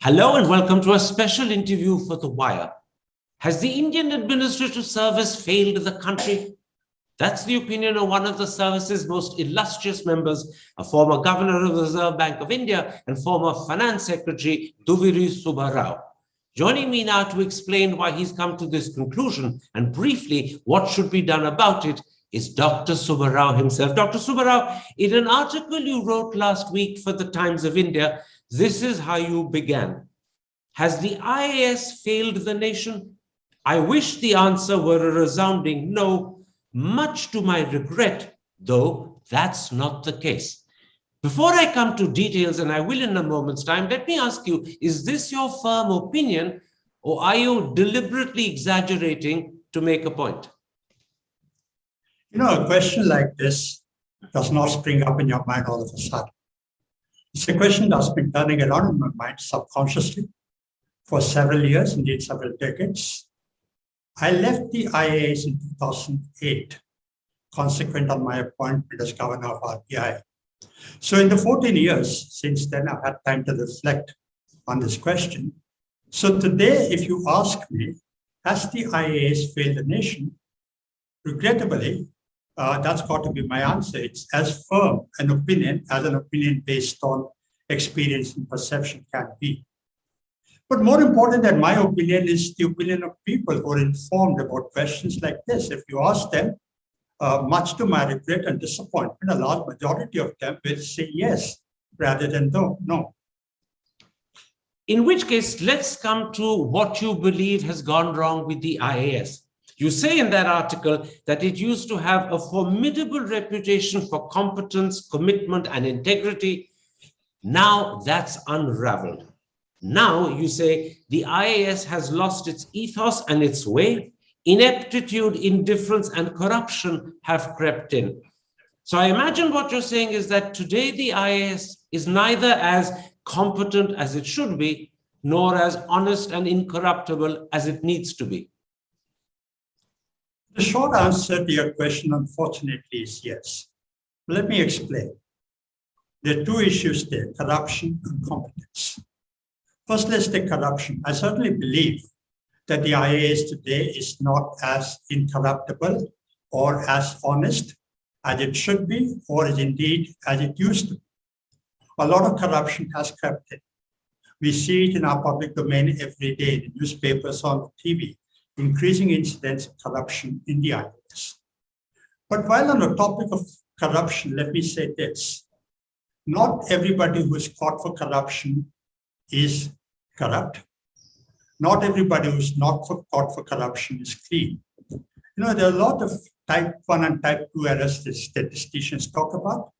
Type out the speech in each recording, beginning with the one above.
Hello and welcome to a special interview for The Wire. Has the Indian Administrative Service failed the country? That's the opinion of one of the service's most illustrious members, a former governor of the Reserve Bank of India and former Finance Secretary, Duvvuri Subbarao. Joining me now to explain why he's come to this conclusion and briefly what should be done about it is Dr. Subbarao himself. Dr. Subbarao, in an article you wrote last week for the Times of India, this is how you began. Has the IAS failed the nation? I wish the answer were a resounding no, much to my regret, though that's not the case. Before I come to details, and I will in a moment's time, let me ask you, is this your firm opinion or are you deliberately exaggerating to make a point? You know, a question like this does not spring up in your mind all of a sudden. It's a question that's been turning around in my mind subconsciously for several years, indeed several decades. I left the IAS in 2008, consequent on my appointment as governor of RBI. So in the 14 years since then, I've had time to reflect on this question. So today, if you ask me, has the IAS failed the nation? Regrettably, that's got to be my answer. It's as firm an opinion as an opinion based on experience and perception can be. But more important than my opinion is the opinion of people who are informed about questions like this. If you ask them, much to my regret and disappointment, a large majority of them will say yes rather than no. In which case, let's come to what you believe has gone wrong with the IAS. You say in that article that it used to have a formidable reputation for competence, commitment, and integrity. Now that's unraveled. Now you say the IAS has lost its ethos and its way. Ineptitude, indifference, and corruption have crept in. So I imagine what you're saying is that today the IAS is neither as competent as it should be, nor as honest and incorruptible as it needs to be. The short answer to your question, unfortunately, is yes. Let me explain. There are two issues there, corruption and competence. First, let's take corruption. I certainly believe that the IAS today is not as incorruptible or as honest as it should be, or as indeed as it used to be. A lot of corruption has crept in. We see it in our public domain every day, in the newspapers, on TV, increasing incidents of corruption in the IAS. But while on the topic of corruption, let me say this. Not everybody who is caught for corruption is corrupt. Not everybody who is not caught for corruption is clean. You know, there are a lot of type 1 and type 2 errors that statisticians talk about.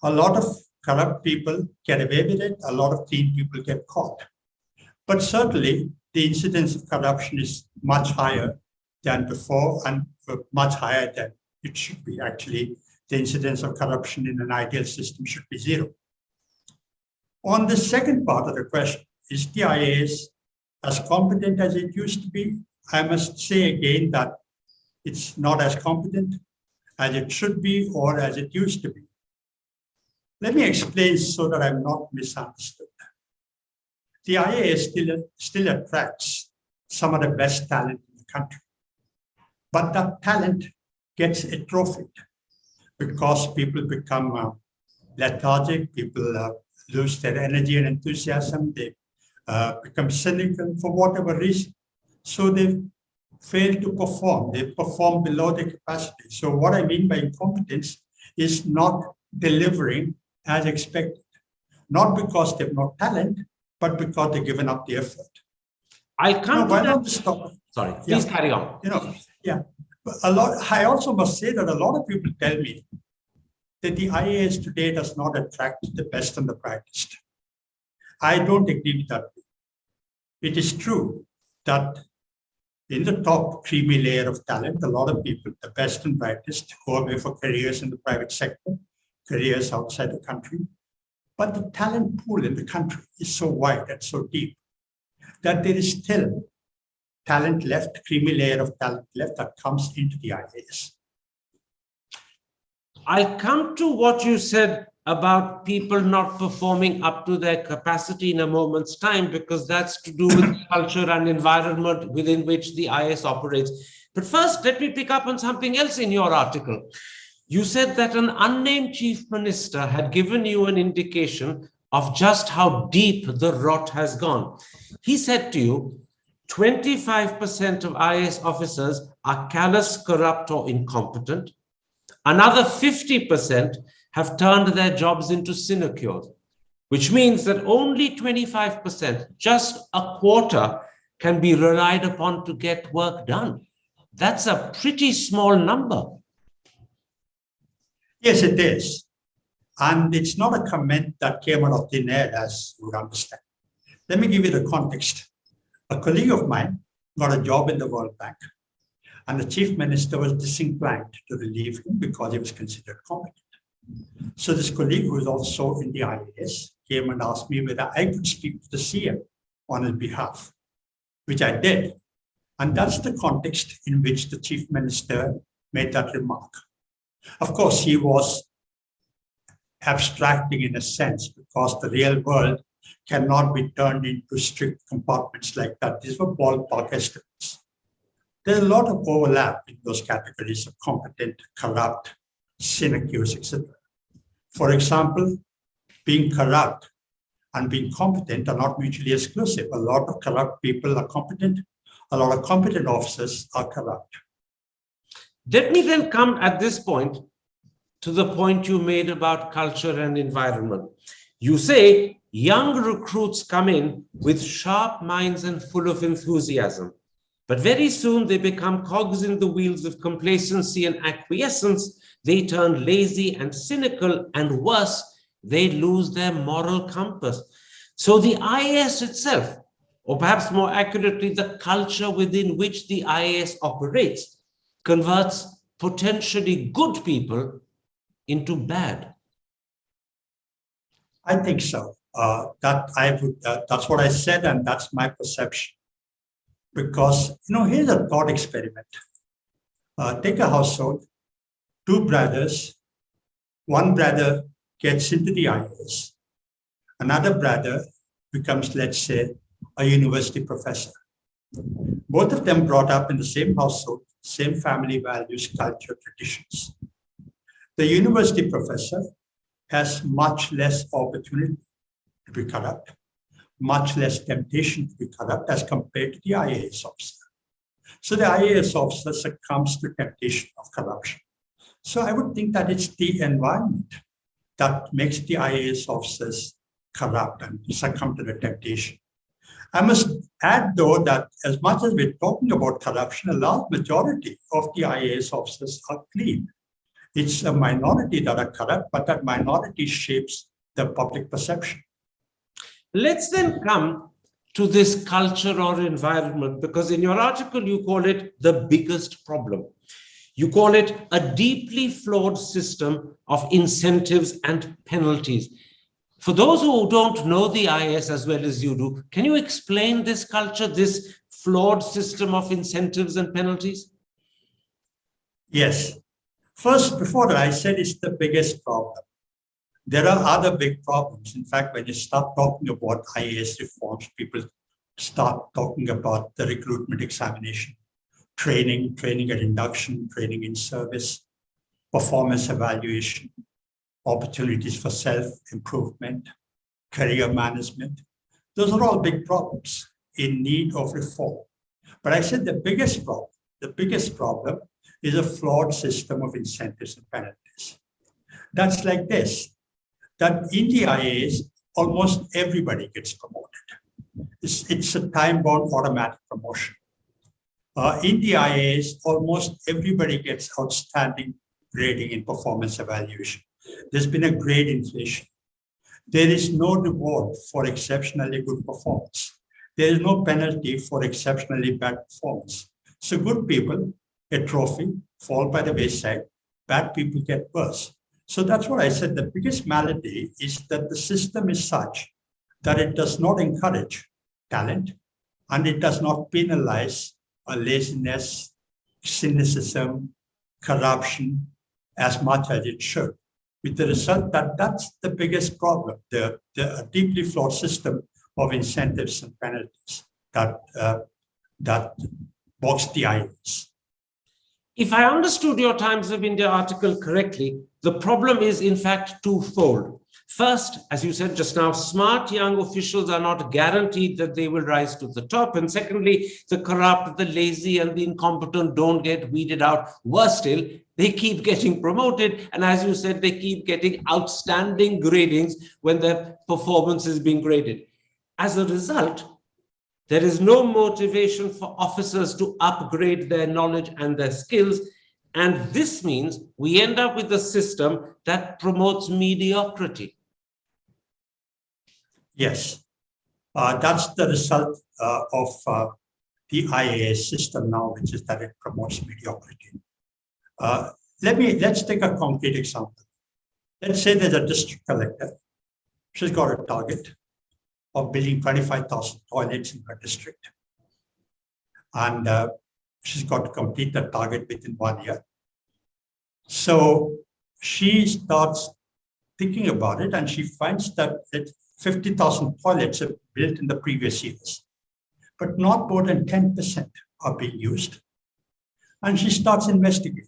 A lot of corrupt people get away with it. A lot of clean people get caught. But certainly, the incidence of corruption is much higher than before and much higher than it should be. Actually, the incidence of corruption in an ideal system should be zero. On the second part of the question, is the IAS as competent as it used to be? I must say again that it's not as competent as it should be or as it used to be. Let me explain so that I'm not misunderstood. The IAS still attracts some of the best talent in the country. But that talent gets atrophied because people become lethargic, people lose their energy and enthusiasm, they become cynical for whatever reason. So they fail to perform, they perform below their capacity. So what I mean by incompetence is not delivering as expected, not because they have no talent, but because they've given up the effort. I'll come to that. Stop? Sorry, please carry on. I also must say that a lot of people tell me that the IAS today does not attract the best and the brightest. I don't agree with that. It is true that in the top creamy layer of talent, a lot of people, the best and brightest, go away for careers in the private sector, careers outside the country. But the talent pool in the country is so wide and so deep that there is still talent left, creamy layer of talent left that comes into the IAS. I'll come to what you said about people not performing up to their capacity in a moment's time, because that's to do with the culture and environment within which the IAS operates. But first, let me pick up on something else in your article. You said that an unnamed chief minister had given you an indication of just how deep the rot has gone. He said to you, 25% of IAS officers are callous, corrupt, or incompetent. Another 50% have turned their jobs into sinecures, which means that only 25%, just a quarter, can be relied upon to get work done. That's a pretty small number. Yes, it is. And it's not a comment that came out of thin air, as you would understand. Let me give you the context. A colleague of mine got a job in the World Bank, and the chief minister was disinclined to relieve him because he was considered competent. So this colleague, who is also in the IAS, came and asked me whether I could speak to the CM on his behalf, which I did. And that's the context in which the chief minister made that remark. Of course, he was abstracting in a sense, because the real world cannot be turned into strict compartments like that. These were ballpark estimates. There's a lot of overlap in those categories of competent, corrupt, sinecures, etc. For example, being corrupt and being competent are not mutually exclusive. A lot of corrupt people are competent. A lot of competent officers are corrupt. Let me then come at this point to the point you made about culture and environment. You say young recruits come in with sharp minds and full of enthusiasm, but very soon they become cogs in the wheels of complacency and acquiescence. They turn lazy and cynical, and worse, they lose their moral compass. So the IAS itself, or perhaps more accurately, the culture within which the IAS operates, converts potentially good people into bad. I think so. That's what I said, and that's my perception. Because, here's a thought experiment. Take a household, two brothers. One brother gets into the IAS. Another brother becomes, let's say, a university professor. Both of them brought up in the same household, same family values, culture, traditions. The university professor has much less opportunity to be corrupt, much less temptation to be corrupt as compared to the IAS officer. So the IAS officer succumbs to temptation of corruption. So I would think that it's the environment that makes the IAS officers corrupt and succumb to the temptation. I must add, though, that as much as we're talking about corruption, a large majority of the IAS officers are clean. It's a minority that are corrupt, but that minority shapes the public perception. Let's then come to this culture or environment, because in your article, you call it the biggest problem. You call it a deeply flawed system of incentives and penalties. For those who don't know the IAS as well as you do, can you explain this culture, this flawed system of incentives and penalties? Yes. First, before that, I said it's the biggest problem. There are other big problems. In fact, when you start talking about IAS reforms, people start talking about the recruitment examination, training at induction, training in service, performance evaluation, opportunities for self-improvement, career management. Those are all big problems in need of reform. But I said the biggest problem is a flawed system of incentives and penalties. That's like this, that in the IAS, almost everybody gets promoted. It's a time-bound automatic promotion. In the IAS, almost everybody gets outstanding grading in performance evaluation. There's been a grade inflation. There is no reward for exceptionally good performance. There is no penalty for exceptionally bad performance. So good people get trophy, fall by the wayside, bad people get worse. So that's what I said. The biggest malady is that the system is such that it does not encourage talent and it does not penalize laziness, cynicism, corruption as much as it should. with the result that that's the biggest problem, the deeply flawed system of incentives and penalties that box the IAS. If I understood your Times of India article correctly, the problem is in fact twofold. First, as you said just now, smart young officials are not guaranteed that they will rise to the top. And secondly, the corrupt, the lazy, and the incompetent don't get weeded out. Worse still, they keep getting promoted. And as you said, they keep getting outstanding gradings when their performance is being graded. As a result, there is no motivation for officers to upgrade their knowledge and their skills. And this means we end up with a system that promotes mediocrity. Yes, that's the result of the IAS system now, which is that it promotes mediocrity. Let's take a concrete example. Let's say there's a district collector. She's got a target of building 25,000 toilets in her district. And she's got to complete the target within 1 year. So she starts thinking about it, and she finds that 50,000 toilets are built in the previous years, but not more than 10% are being used. And she starts investigating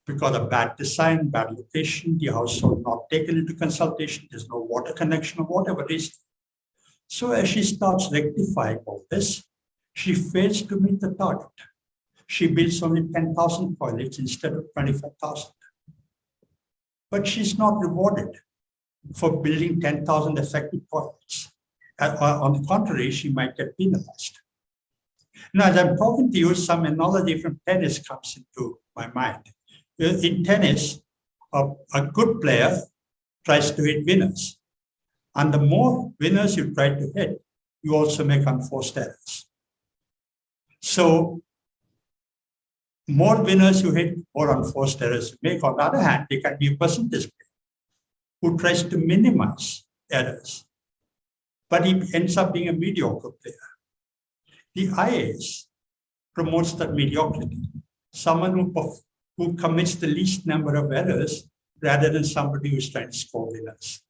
because of bad design, bad location, the household not taken into consultation, there's no water connection or whatever it is. So as she starts rectifying all this, she fails to meet the target. She builds only 10,000 toilets instead of 25,000. But she's not rewarded for building 10,000 effective toilets. On the contrary, she might get penalized. Now, as I'm talking to you, some analogy from tennis comes into my mind. In tennis, a good player tries to hit winners. And the more winners you try to hit, you also make unforced errors. So, more winners you hit, more unforced errors you make. On the other hand, there can be a percentage player who tries to minimize errors, but he ends up being a mediocre player. The IAS promotes that mediocrity, someone who commits the least number of errors rather than somebody who's trying to score winners.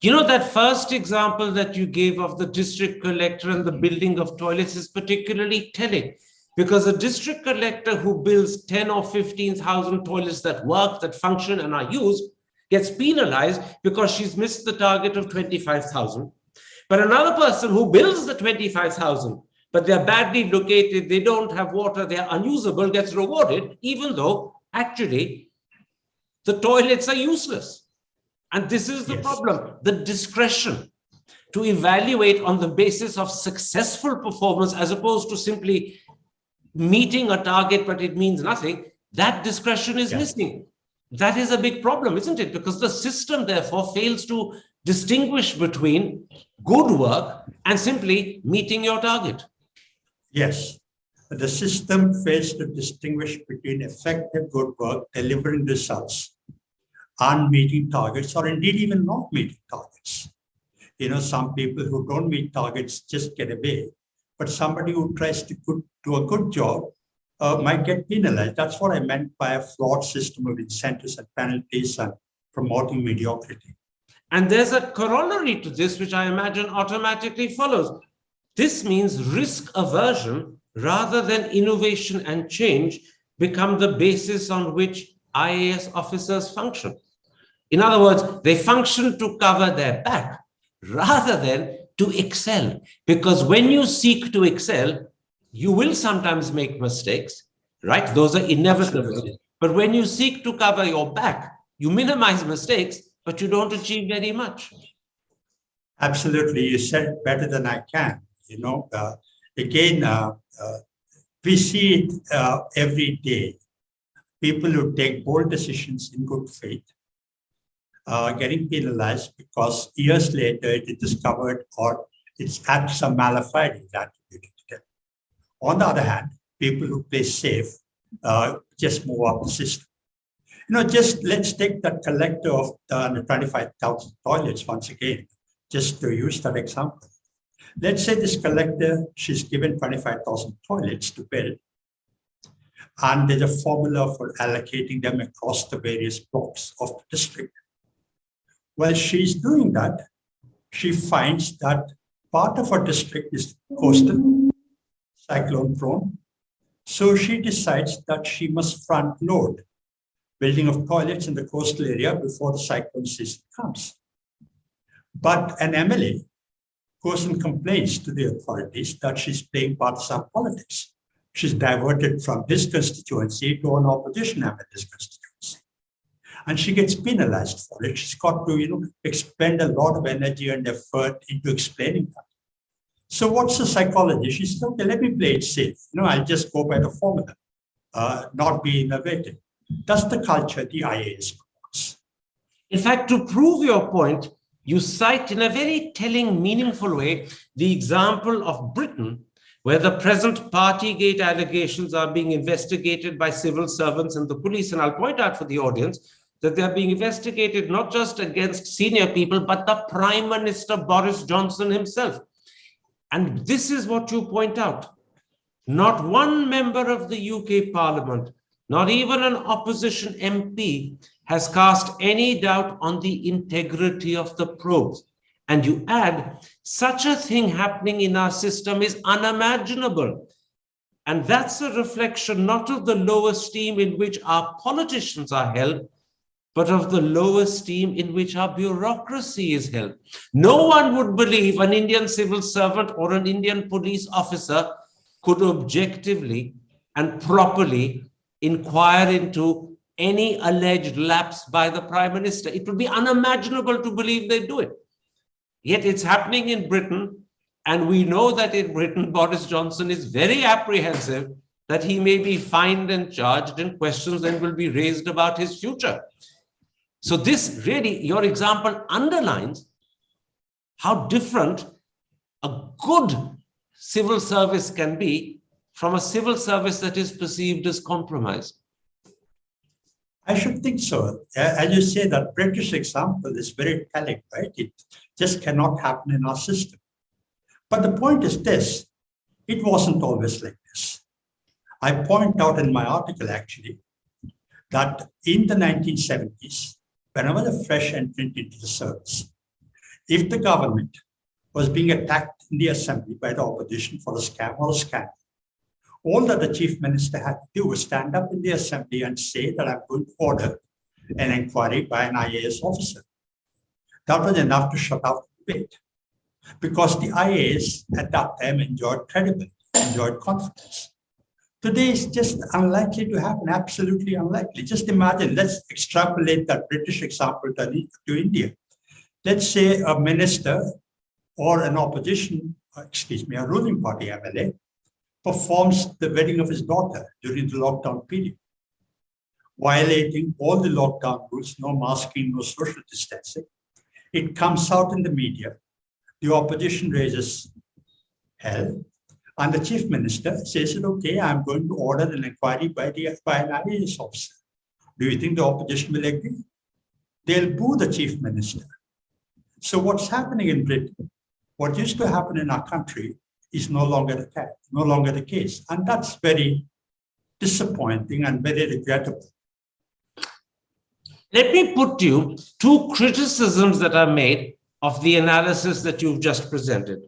You know, that first example that you gave of the district collector and the building of toilets is particularly telling, because a district collector who builds 10 or 15,000 toilets that work, that function and are used, gets penalized because she's missed the target of 25,000. But another person who builds the 25,000, but they're badly located, they don't have water, they're unusable, gets rewarded, even though actually the toilets are useless. And this is the problem, the discretion to evaluate on the basis of successful performance as opposed to simply meeting a target, but it means nothing. That discretion is missing. That is a big problem, isn't it? Because the system, therefore, fails to distinguish between good work and simply meeting your target. Yes, the system fails to distinguish between effective good work, delivering results, and meeting targets, or indeed even not meeting targets. You know, some people who don't meet targets just get away, but somebody who tries to do a good job might get penalized. That's what I meant by a flawed system of incentives and penalties and promoting mediocrity. And there's a corollary to this, which I imagine automatically follows. This means risk aversion rather than innovation and change become the basis on which IAS officers function. In other words, they function to cover their back rather than to excel. Because when you seek to excel, you will sometimes make mistakes, right? Those are inevitable. Absolutely. But when you seek to cover your back, you minimize mistakes, but you don't achieve very much. Absolutely. You said it better than I can. You know, we see it every day. People who take bold decisions in good faith getting penalized because years later it is discovered or its acts are malafide attributed to them. On the other hand, people who play safe just move up the system. You know, let's take that collector of the 25,000 toilets once again, just to use that example. Let's say this collector, she's given 25,000 toilets to build, And there's a formula for allocating them across the various blocks of the district. While she's doing that, she finds that part of her district is coastal, cyclone prone. So she decides that she must front load building of toilets in the coastal area before the cyclone season comes. But an MLA goes and complains to the authorities that she's playing partisan politics. She's diverted from this constituency to an opposition MLA's constituency. And she gets penalized for it. She's got to, expend a lot of energy and effort into explaining that. So what's the psychology? She says, okay, let me play it safe. I'll just go by the formula, not be innovative. That's the culture the IAS promotes. In fact, to prove your point, you cite in a very telling, meaningful way the example of Britain, where the present Partygate allegations are being investigated by civil servants and the police. And I'll point out for the audience that they're being investigated not just against senior people, but the Prime Minister Boris Johnson himself. And this is what you point out. Not one member of the UK Parliament, not even an opposition MP, has cast any doubt on the integrity of the probes. And you add, such a thing happening in our system is unimaginable. And that's a reflection not of the low esteem in which our politicians are held, but of the low esteem in which our bureaucracy is held. No one would believe an Indian civil servant or an Indian police officer could objectively and properly inquire into any alleged lapse by the Prime Minister. It would be unimaginable to believe they do it. Yet it's happening in Britain, and we know that in Britain, Boris Johnson is very apprehensive that he may be fined and charged, and questions then will be raised about his future. So this really, your example underlines how different a good civil service can be from a civil service that is perceived as compromised. I should think so. As you say, that British example is very telling, right? It just cannot happen in our system. But the point is this, it wasn't always like this. I point out in my article, actually, that in the 1970s, when I was a fresh entrant into the service, if the government was being attacked in the assembly by the opposition for a scam or a scandal, all that the chief minister had to do was stand up in the assembly and say that I'm going to order an inquiry by an IAS officer. That was enough to shut out the debate, because the IAS at that time enjoyed credibility, enjoyed confidence. Today is just unlikely to happen, absolutely unlikely. Just imagine, let's extrapolate that British example to India. Let's say a minister or an a ruling party MLA performs the wedding of his daughter during the lockdown period, violating all the lockdown rules, no masking, no social distancing. It comes out in the media, the opposition raises hell, and the chief minister says, okay, I'm going to order an inquiry by an IAS officer. Do you think the opposition will agree? They'll boo the chief minister. So what's happening in Britain, what used to happen in our country, is no longer the case. And that's very disappointing and very regrettable. Let me put to you two criticisms that are made of the analysis that you've just presented.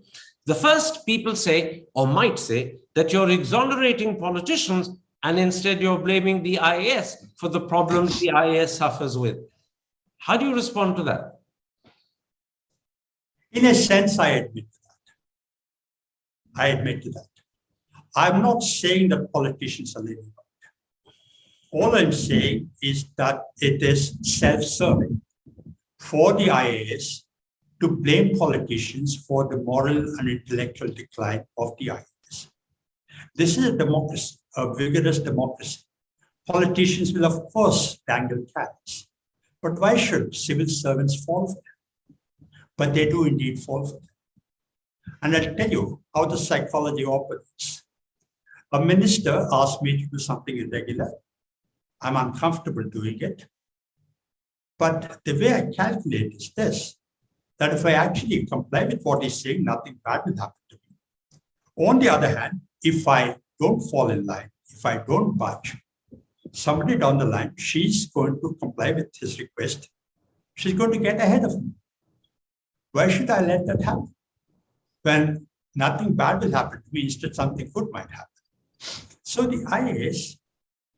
The first, people say, or might say, that you're exonerating politicians and instead you're blaming the IAS for the problems the IAS suffers with. How do you respond to that? In a sense, I admit to that. I'm not saying that politicians are living right. All I'm saying is that it is self-serving for the IAS to blame politicians for the moral and intellectual decline of the IAS. This is a democracy, a vigorous democracy. Politicians will, of course, dangle carrots. But why should civil servants fall for them? But they do indeed fall for them. And I'll tell you how the psychology operates. A minister asks me to do something irregular. I'm uncomfortable doing it. But the way I calculate is this, that if I actually comply with what he's saying, nothing bad will happen to me. On the other hand, if I don't fall in line, if I don't budge, somebody down the line, she's going to comply with his request. She's going to get ahead of me. Why should I let that happen? When nothing bad will happen to me, instead something good might happen. So the IAS,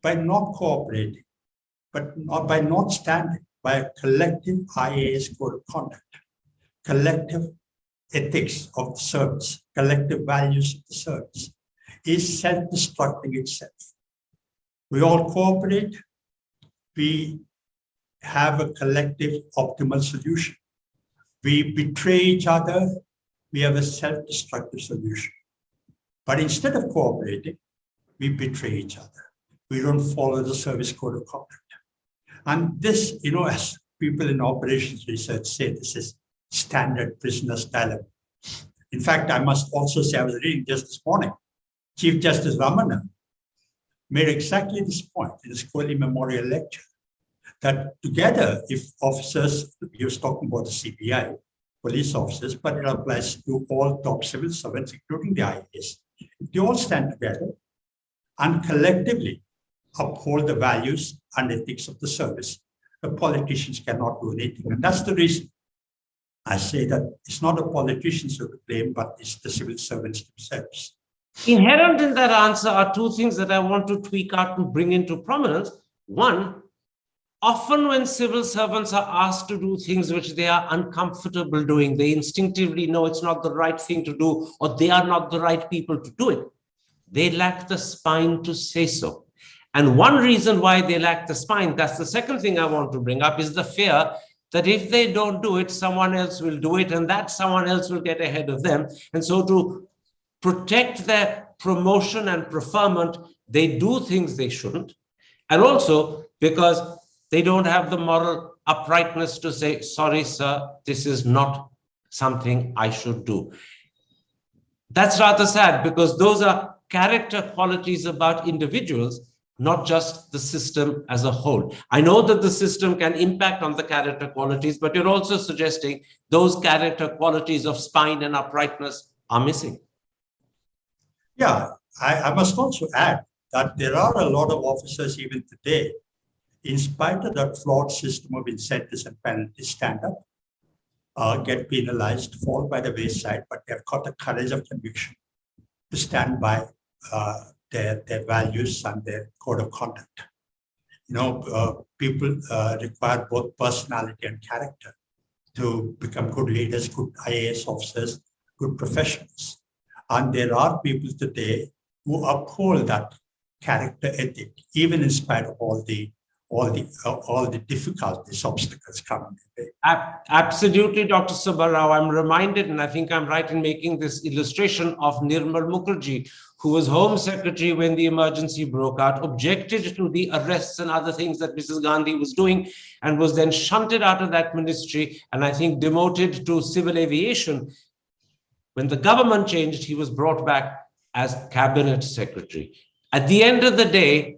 by not cooperating, but not by not standing by a collective IAS code of conduct, collective ethics of the service, collective values of the service, is self-destructing itself. We all cooperate, we have a collective optimal solution. We betray each other, we have a self-destructive solution. But instead of cooperating, we betray each other. We don't follow the service code of conduct. And this, as people in operations research say, this is standard prisoner's dilemma. In fact, I must also say, I was reading just this morning, Chief Justice Ramana made exactly this point in his Kohli Memorial Lecture, that together, if officers, he was talking about the CBI, police officers, but it applies to all top civil servants, including the IAS, if they all stand together and collectively uphold the values and ethics of the service, the politicians cannot do anything. And that's the reason I say that it's not the politicians who blame, but it's the civil servants themselves. Inherent in that answer are two things that I want to tweak out and bring into prominence. One, often when civil servants are asked to do things which they are uncomfortable doing, they instinctively know it's not the right thing to do, or they are not the right people to do it. They lack the spine to say so. And one reason why they lack the spine, that's the second thing I want to bring up, is the fear that if they don't do it, someone else will do it, and that someone else will get ahead of them. And so to protect their promotion and preferment, they do things they shouldn't. And also because they don't have the moral uprightness to say, sorry, sir, this is not something I should do. That's rather sad, because those are character qualities about individuals, not just the system as a whole. I know that the system can impact on the character qualities, but you're also suggesting those character qualities of spine and uprightness are missing. Yeah, I must also add that there are a lot of officers even today, in spite of that flawed system of incentives and penalties, stand up, get penalized, fall by the wayside, but they've got the courage of conviction to stand by their values and their code of conduct. People require both personality and character to become good leaders, good IAS officers, good professionals. And there are people today who uphold that character ethic, even in spite of all the difficulties, obstacles coming their way. Absolutely, Dr. Subbarao. I'm reminded, and I think I'm right in making this illustration, of Nirmal Mukherjee, who was Home Secretary when the emergency broke out, objected to the arrests and other things that Mrs. Gandhi was doing, and was then shunted out of that ministry, and I think demoted to civil aviation. When the government changed, he was brought back as cabinet secretary. At the end of the day,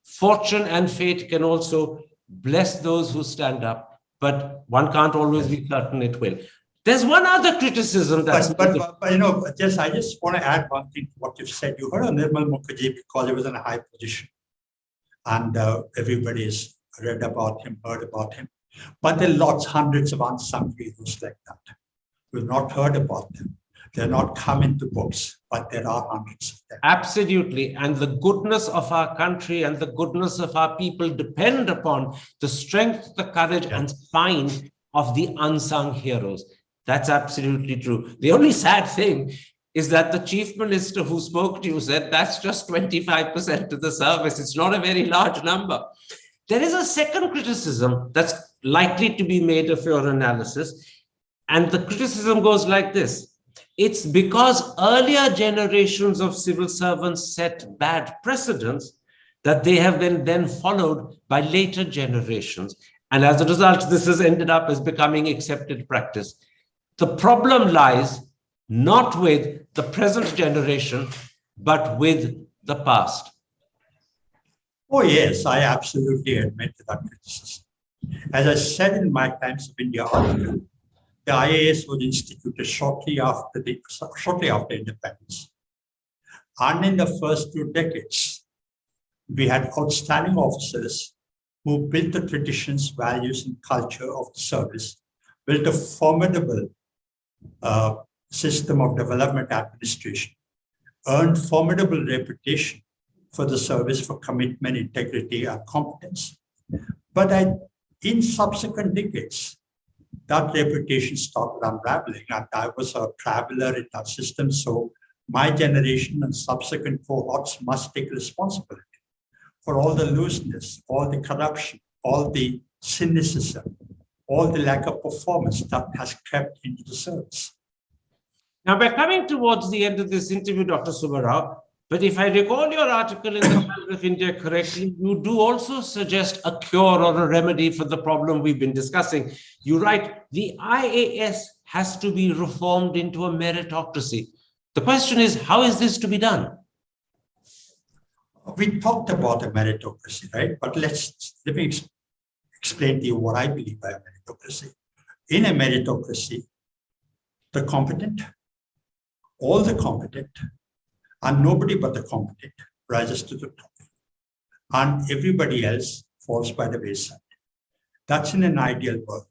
fortune and fate can also bless those who stand up, but one can't always be certain it will. There's one other criticism that's... I just want to add one thing to what you've said. You heard of Nirmal Mukherjee because he was in a high position, and everybody's read about him, heard about him. But there are lots, hundreds of unsung heroes like that. We've not heard about them. They're not come into books, but there are hundreds of them. Absolutely. And the goodness of our country and the goodness of our people depend upon the strength, the courage, and spine of the unsung heroes. That's absolutely true. The only sad thing is that the chief minister who spoke to you said that's just 25% of the service. It's not a very large number. There is a second criticism that's likely to be made of your analysis. And the criticism goes like this. It's because earlier generations of civil servants set bad precedents that they have been then followed by later generations. And as a result, this has ended up as becoming accepted practice. The problem lies not with the present generation, but with the past. Oh, yes, I absolutely admit to that criticism. As I said in my Times of India article, the IAS was instituted shortly after independence. And in the first 2 decades, We had outstanding officers who built the traditions, values, and culture of the service, built a formidable system of development administration, earned formidable reputation for the service for commitment, integrity, and competence. But in subsequent decades, that reputation started unraveling, and I was a traveler in that system. So my generation and subsequent cohorts must take responsibility for all the looseness, all the corruption, all the cynicism, all the lack of performance that has crept into the service. Now, we're coming towards the end of this interview, Dr. Subbarao, but if I recall your article in the Times of India correctly, you do also suggest a cure or a remedy for the problem we've been discussing. You write, the IAS has to be reformed into a meritocracy. The question is, how is this to be done? We talked about a meritocracy, right? But let me explain to you what I believe by a meritocracy. In a meritocracy, the competent, all the competent, and nobody but the competent rises to the top, and everybody else falls by the wayside. That's in an ideal world.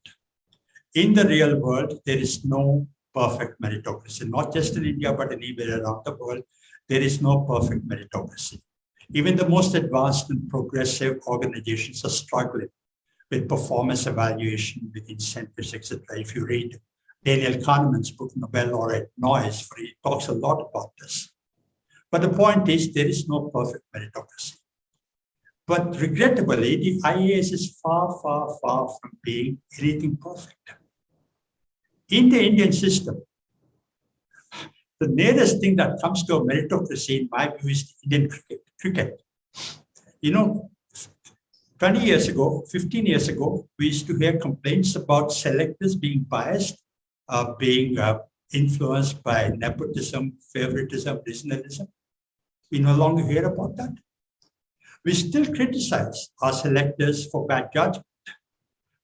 In the real world, there is no perfect meritocracy, not just in India, but anywhere around the world. There is no perfect meritocracy. Even the most advanced and progressive organizations are struggling with performance evaluation, with incentives, etc. If you read Daniel Kahneman's book, Nobel laureate Noyes, he talks a lot about this. But the point is, there is no perfect meritocracy. But regrettably, the IAS is far, far, far from being anything perfect. In the Indian system, the nearest thing that comes to a meritocracy, in my view, is Indian cricket. You know, 20 years ago, 15 years ago, we used to hear complaints about selectors being biased, being influenced by nepotism, favoritism, regionalism. We no longer hear about that. We still criticize our selectors for bad judgment,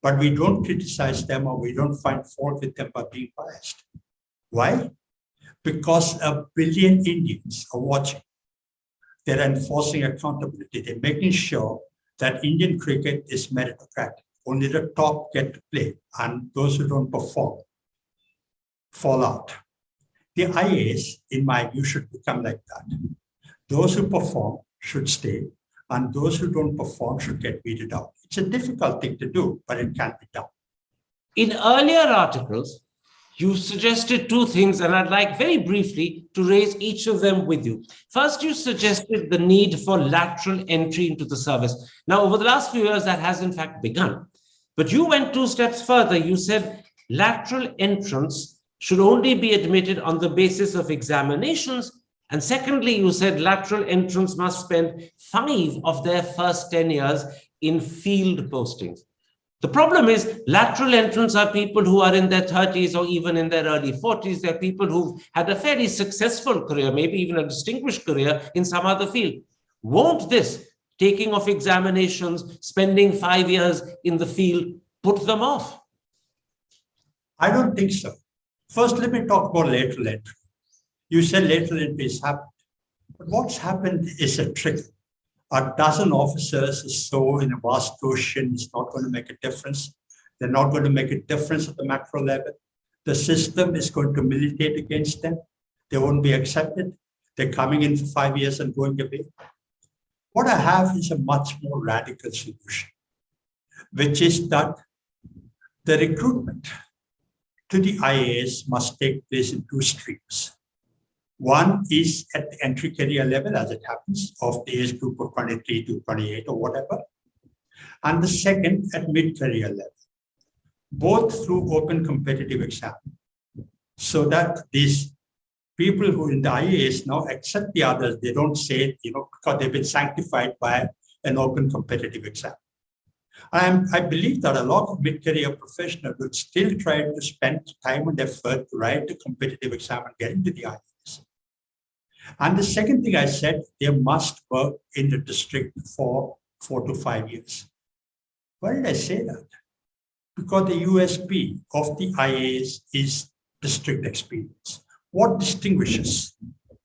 but we don't criticize them or we don't find fault with them by being biased. Why? Because 1 billion Indians are watching. They're enforcing accountability. They're making sure that Indian cricket is meritocratic. Only the top get to play, and those who don't perform fall out. The IAS, in my view, should become like that. Those who perform should stay, and those who don't perform should get weeded out. It's a difficult thing to do, but it can be done. In earlier articles, you suggested two things, and I'd like very briefly to raise each of them with you. First, you suggested the need for lateral entry into the service. Now, over the last few years, that has in fact begun. But you went 2 steps further. You said lateral entrance should only be admitted on the basis of examinations. And secondly, you said lateral entrants must spend 5 of their first 10 years in field postings. The problem is lateral entrants are people who are in their 30s or even in their early 40s. They're people who've had a fairly successful career, maybe even a distinguished career in some other field. Won't this taking of examinations, spending 5 years in the field, put them off? I don't think so. First, let me talk about lateral entry. You said lateral entry has happened. But what's happened is a trickle. A dozen officers or so in a vast ocean is not going to make a difference. They're not going to make a difference at the macro level. The system is going to militate against them. They won't be accepted. They're coming in for 5 years and going away. What I have is a much more radical solution, which is that the recruitment to the IAS must take place in 2 streams. One is at the entry career level, as it happens, of the age group of 23 to 28 or whatever. And the second at mid-career level, both through open competitive exam, so that these people who in the IAS now accept the others, they don't say, because they've been sanctified by an open competitive exam. I believe that a lot of mid-career professionals will still try to spend time and effort to write a competitive exam and get into the IAS. And the second thing I said, they must work in the district for 4 to 5 years. Why did I say that? Because the USP of the IAS is district experience. What distinguishes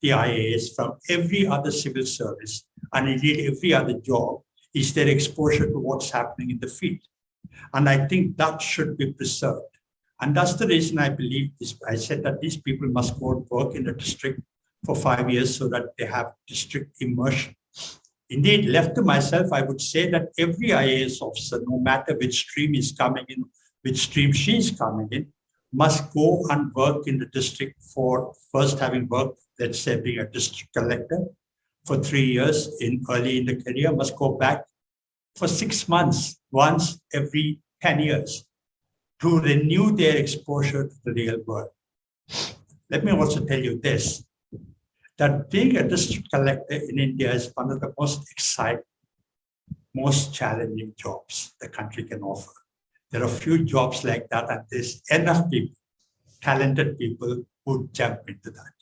the IAS from every other civil service and indeed every other job, is their exposure to what's happening in the field. And I think that should be preserved. And that's the reason I believe this. I said that these people must go and work in the district for 5 years so that they have district immersion. Indeed, left to myself, I would say that every IAS officer, no matter which stream is coming in, which stream she is coming in, must go and work in the district for first having worked, let's say, being a district collector for 3 years early in the career, must go back for 6 months, once every 10 years, to renew their exposure to the real world. Let me also tell you this, that being a district collector in India is one of the most exciting, most challenging jobs the country can offer. There are few jobs like that, and there's enough people, talented people, who jump into that.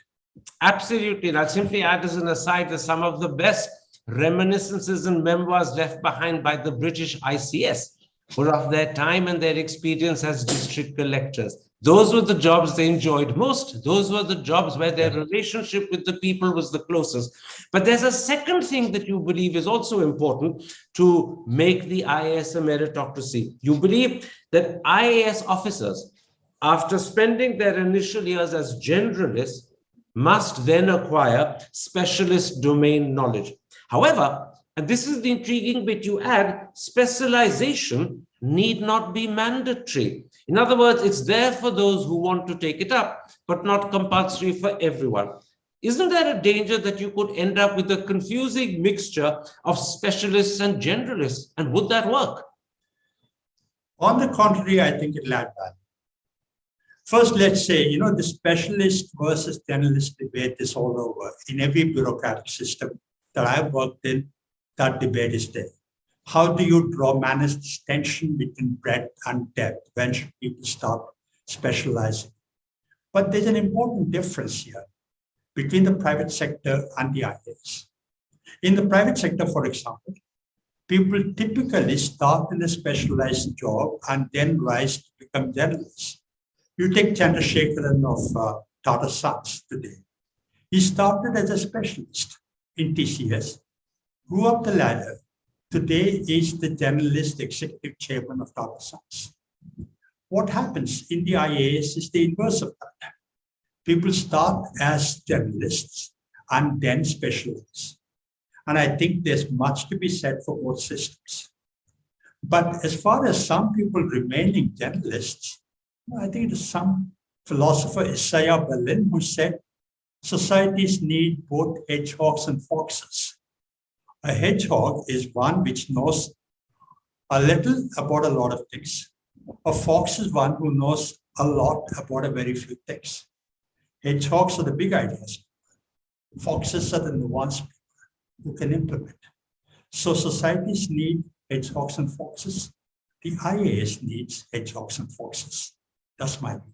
Absolutely. And I'll simply add as an aside that some of the best reminiscences and memoirs left behind by the British ICS were of their time and their experience as district collectors. Those were the jobs they enjoyed most. Those were the jobs where their relationship with the people was the closest. But there's a second thing that you believe is also important to make the IAS a meritocracy. You believe that IAS officers, after spending their initial years as generalists, must then acquire specialist domain knowledge. However, and this is the intriguing bit you add, specialization need not be mandatory. In other words, it's there for those who want to take it up, but not compulsory for everyone. Isn't there a danger that you could end up with a confusing mixture of specialists and generalists? And would that work? On the contrary, I think it'll add value. First, let's say, the specialist versus generalist debate is all over. In every bureaucratic system that I've worked in, that debate is there. How do you manage this tension between breadth and depth? When should people start specializing? But there's an important difference here between the private sector and the IAS. In the private sector, for example, people typically start in a specialized job and then rise to become generalists. You take Chandrasekharan of Tata Sons today. He started as a specialist in TCS, grew up the ladder. Today is the generalist executive chairman of Tata Sons. What happens in the IAS is the inverse of that. People start as generalists and then specialize. And I think there's much to be said for both systems. But as far as some people remaining generalists, I think it is some philosopher, Isaiah Berlin, who said, societies need both hedgehogs and foxes. A hedgehog is one which knows a little about a lot of things. A fox is one who knows a lot about a very few things. Hedgehogs are the big ideas. Foxes are the nuanced people who can implement. So societies need hedgehogs and foxes. The IAS needs hedgehogs and foxes. That's my view.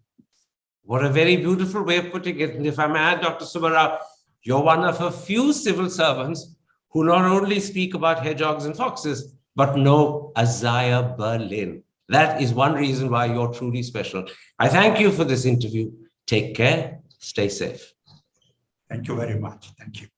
What a very beautiful way of putting it. And if I may add, Dr. Subbarao, you're one of a few civil servants who not only speak about hedgehogs and foxes, but know Isaiah Berlin. That is one reason why you're truly special. I thank you for this interview. Take care. Stay safe. Thank you very much. Thank you.